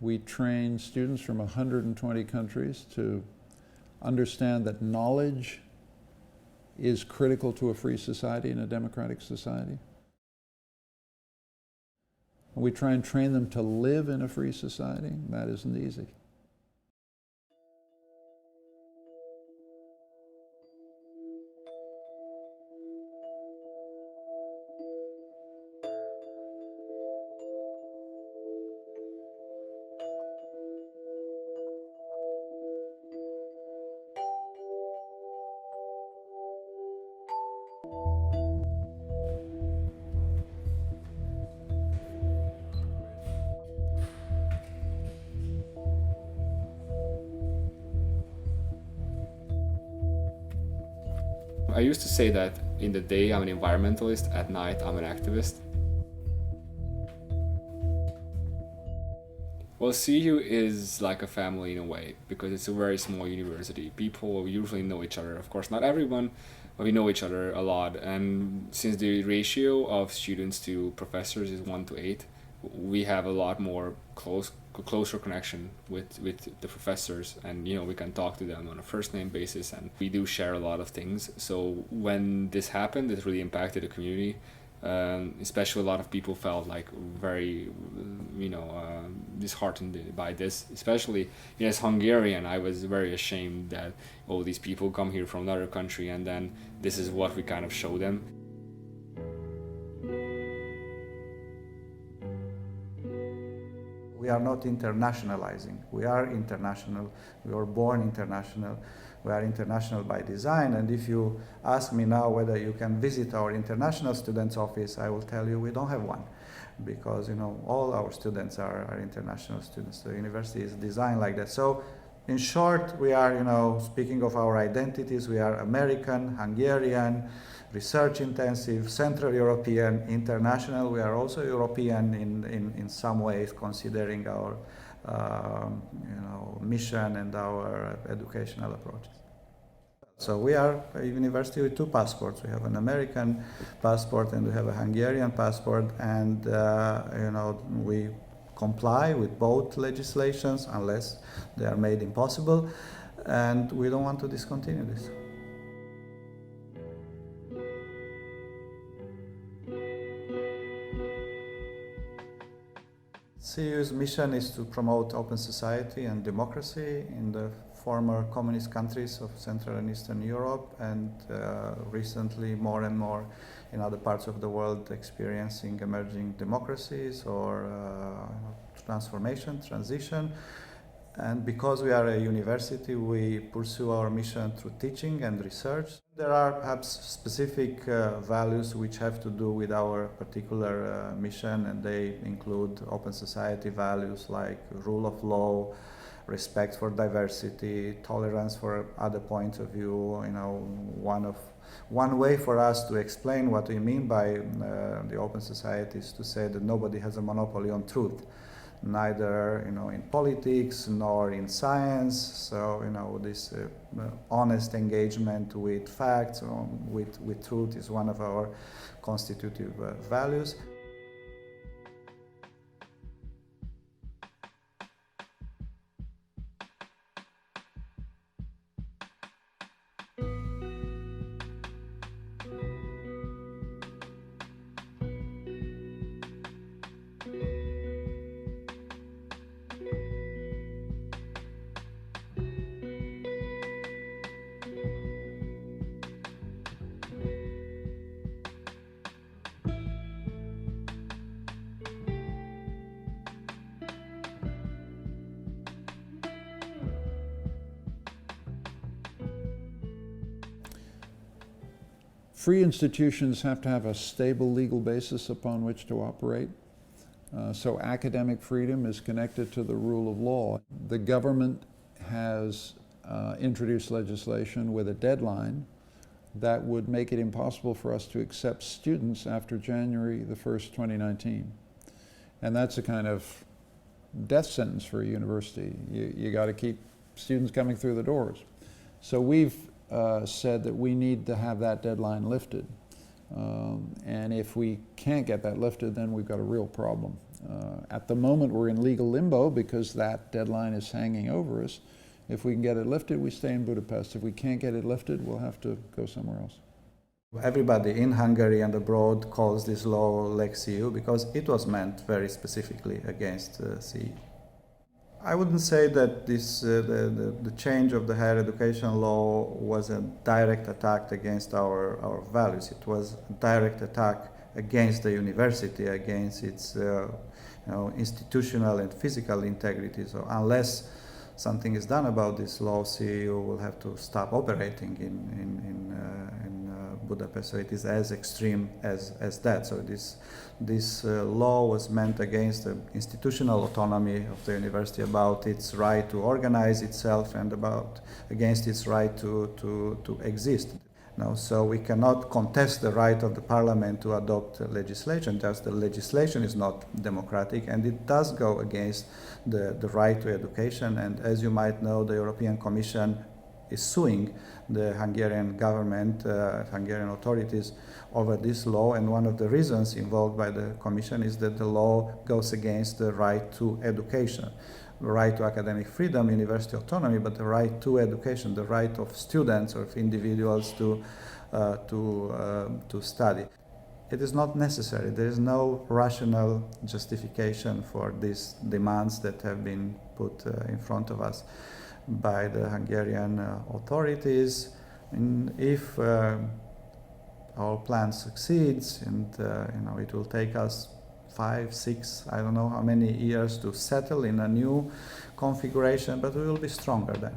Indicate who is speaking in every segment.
Speaker 1: We train students from 120 countries to understand that knowledge is critical to a free society and a democratic society. We try and train them to live in a free society. That isn't easy.
Speaker 2: I used to say that in the day I'm an environmentalist, at night I'm an activist. Well, CU is like a family in a way, because it's a very small university. People usually know each other. Of course, not everyone, but we know each other a lot. And since the ratio of students to professors is 1:8, we have a lot more closer connection with the professors, and we can talk to them on a first name basis, and we do share a lot of things. So when this happened, it really impacted the community. Especially a lot of people felt like very disheartened by this, especially as Hungarian. I was very ashamed that these people come here from another country, and then this is what we kind of show them.
Speaker 3: We are not internationalizing. We are international. We were born international. We are international by design. And if you ask me now whether you can visit our international students' office, I will tell you we don't have one, because all our students are international students. The university is designed like that. So, in short, we are speaking of our identities. We are American, Hungarian, research intensive, Central European, international. We are also European in some ways, considering our mission and our educational approaches. So we are a university with two passports. We have an American passport and we have a Hungarian passport, and we comply with both legislations unless they are made impossible, and we don't want to discontinue this. CU's mission is to promote open society and democracy in the former communist countries of Central and Eastern Europe, and recently more and more in other parts of the world experiencing emerging democracies or transition. And because we are a university, we pursue our mission through teaching and research. There are perhaps specific values which have to do with our particular mission, and they include open society values like rule of law, respect for diversity, tolerance for other points of view. One way for us to explain what we mean by the open society is to say that nobody has a monopoly on truth, neither in politics nor in science. So this honest engagement with facts, with truth, is one of our constitutive values.
Speaker 1: Free institutions have to have a stable legal basis upon which to operate. So academic freedom is connected to the rule of law. The government has introduced legislation with a deadline that would make it impossible for us to accept students after January the 1st, 2019. And that's a kind of death sentence for a university. You got to keep students coming through the doors. So we've said that we need to have that deadline lifted. And if we can't get that lifted, then we've got a real problem. At the moment, we're in legal limbo because that deadline is hanging over us. If we can get it lifted, we stay in Budapest. If we can't get it lifted, we'll have to go somewhere else.
Speaker 3: Everybody in Hungary and abroad calls this law Lex EU because it was meant very specifically against CE. I wouldn't say that the change of the higher education law was a direct attack against our values. It was a direct attack against the university, against its institutional and physical integrity. So unless something is done about this law, CEU will have to stop operating in Budapest. So it is as extreme as that. So this law was meant against the institutional autonomy of the university, about its right to organize itself and against its right to exist. So we cannot contest the right of the parliament to adopt legislation. Just the legislation is not democratic, and it does go against the right to education. And as you might know, the European Commission is suing the Hungarian government, Hungarian authorities over this law. And one of the reasons involved by the Commission is that the law goes against the right to education. The right to academic freedom, university autonomy, but the right to education, the right of students or of individuals to study. It is not necessary. There is no rational justification for these demands that have been put in front of us by the Hungarian authorities. And if our plan succeeds, and it will take us 5, 6, I don't know how many years to settle in a new configuration, but we will be stronger then.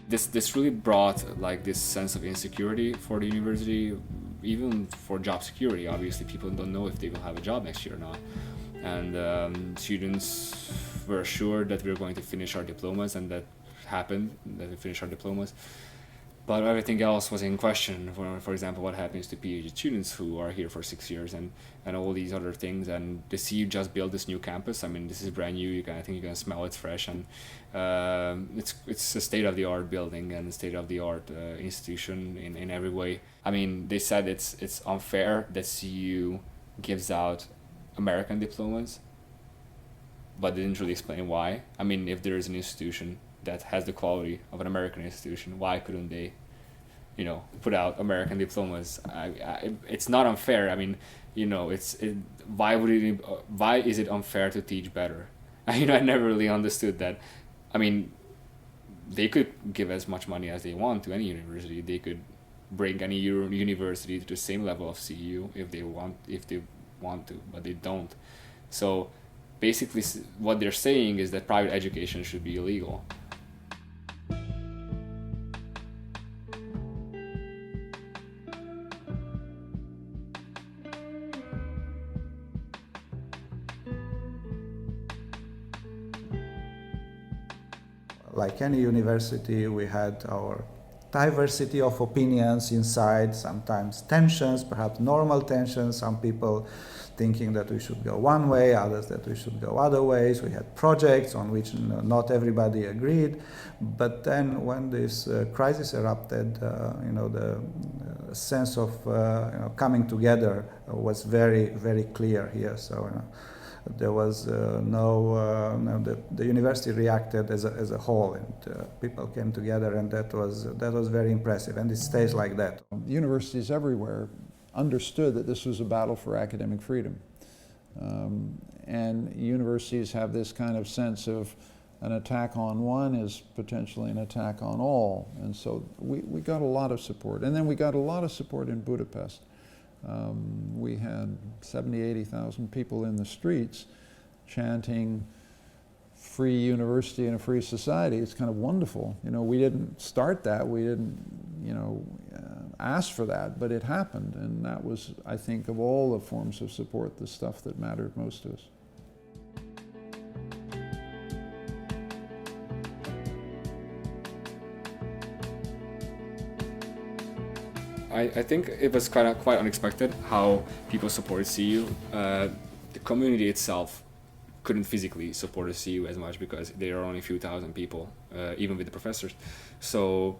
Speaker 2: This really brought this sense of insecurity for the university, even for job security. Obviously, people don't know if they will have a job next year or not, and students were assured that we were going to finish our diplomas, and that happened, that we finished our diplomas. But everything else was in question. For example, what happens to PhD students who are here for 6 years, and all these other things. And to see you just build this new campus, I mean, this is brand new. I think you can smell it's fresh, and it's a state-of-the-art building and a state-of-the-art institution in every way. I mean, they said it's unfair that CU gives out American diplomas, but they didn't really explain why. I mean, if there is an institution that has the quality of an American institution, why couldn't they, put out American diplomas? It's not unfair. I mean, why is it unfair to teach better? I never really understood that. I mean, they could give as much money as they want to any university. They could bring any university to the same level of CEU if they want to, but they don't. So basically, what they're saying is that private education should be illegal.
Speaker 3: Like any university, we had our diversity of opinions inside, sometimes tensions, perhaps normal tensions, some people thinking that we should go one way, others that we should go other ways. We had projects on which not everybody agreed. But then when this crisis erupted, the sense of coming together was very, very clear here. So there was the university reacted as a whole, and people came together, and that was very impressive, and it stays like that.
Speaker 1: Universities everywhere understood that this was a battle for academic freedom, and universities have this kind of sense of an attack on one is potentially an attack on all, and so we got a lot of support, and then we got a lot of support in Budapest. We had 70,000, 80,000 people in the streets chanting free university and a free society. It's kind of wonderful. We didn't start that. We didn't, ask for that, but it happened. And that was, I think, of all the forms of support, the stuff that mattered most to us.
Speaker 2: I think it was quite unexpected how people supported CU. The community itself couldn't physically support the CU as much because there are only a few thousand people, even with the professors. So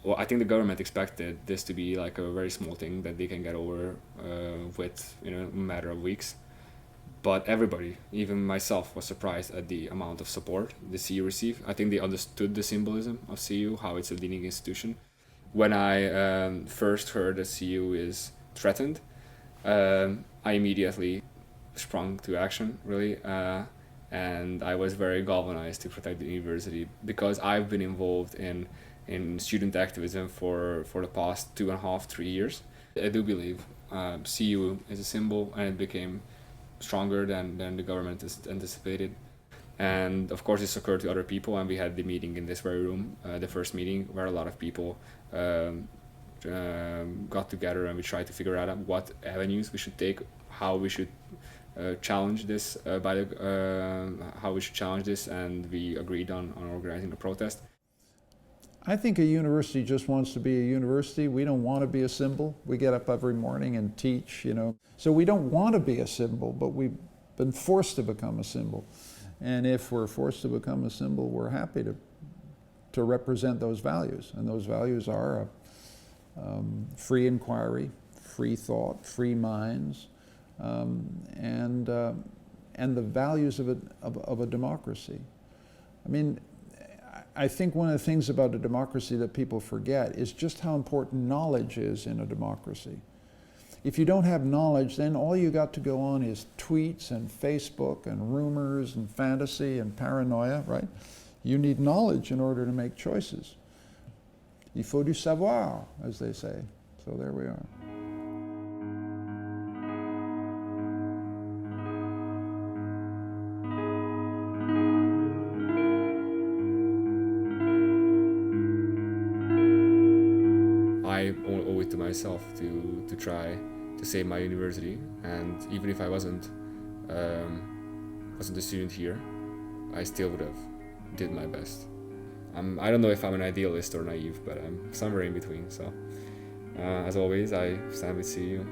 Speaker 2: well, I think the government expected this to be like a very small thing that they can get over with, a matter of weeks. But everybody, even myself, was surprised at the amount of support the CU received. I think they understood the symbolism of CU, how it's a leading institution. When I first heard that CU is threatened, I immediately sprung to action, really. And I was very galvanized to protect the university, because I've been involved in student activism for the past 2.5, 3 years. I do believe CU is a symbol, and it became stronger than the government anticipated. And of course this occurred to other people, and we had the meeting in this very room, the first meeting, where a lot of people got together, and we tried to figure out what avenues we should take, how we should challenge this, and we agreed on organizing a protest.
Speaker 1: I think a university just wants to be a university. We don't want to be a symbol. We get up every morning and teach, So we don't want to be a symbol, but we've been forced to become a symbol. And if we're forced to become a symbol, we're happy to represent those values. And those values are free inquiry, free thought, free minds, and the values of a democracy. I think one of the things about a democracy that people forget is just how important knowledge is in a democracy. If you don't have knowledge, then all you got to go on is tweets and Facebook and rumors and fantasy and paranoia, right? You need knowledge in order to make choices. Il faut du savoir, as they say. So there we are.
Speaker 2: I owe it to myself to try to save my university, and even if I wasn't a student here, I still would have did my best. I don't know if I'm an idealist or naive, but I'm somewhere in between. So as always, I stand with CU.